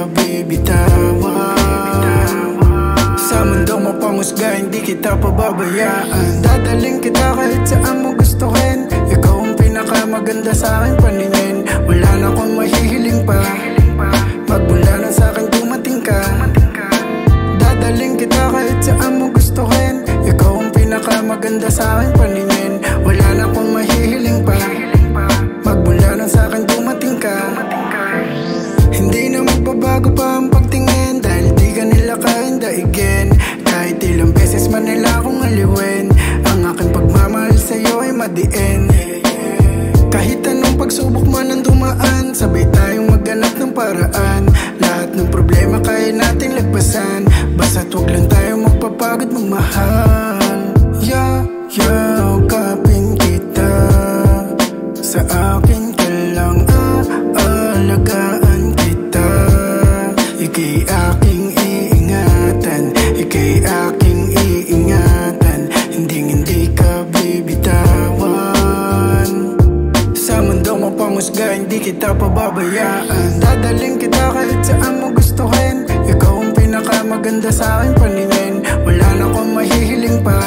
ka bibitawan. Sa mundong mapangusga, hindi kita pababayaan. Dadaling kita kahit saan mo gustuhin. Ikaw ang pinakamaganda sa aking paningin. Wala na akong mahihiling pa, magmula na sa akin dumating ka. Dadaling kita kahit saan mo gustuhin. Ikaw ang pinakamaganda sa aking paningin. Wala na akong mahihiling pa, magmula na sa akin dumating ka. Hindi na magbabago pa ang pagtingin, dahil di ka nila kayang daigin. Kahit ilang beses man nila akong aliwin, ang aking pagmamahal sa'yo ay madiin. Kahit anong pagsubok man ang dumaan, sabay tayong maghanap ng paraan. Lahat ng problema kaya natin lagpasan, basta't huwag lang tayo magpapagod magmahal. Yakapin kita, sa akin ka lang aalagaan kita. Ika'y aking iingatan, ika'y aking iingatan. Hindi ka bibitawan. Sa mundo mapanghusga, hindi kita pababayaan. Dadaling kita kahit saan mo gustuhin. Ikaw ang pinakamaganda sa aking paningin. Wala na akong mahihiling pa,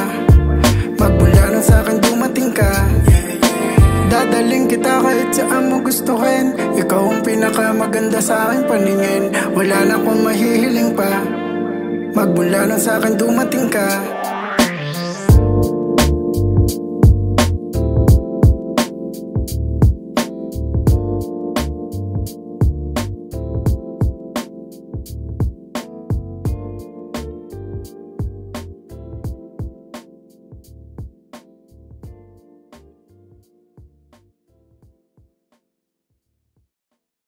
magmula na sa akin dumating ka. Dadaling kita kahit saan mo gustuhin. Ikaw ang pinakamaganda sa aking paningin. Wala na akong mahihiling pa, magmula na sa akin dumating ka.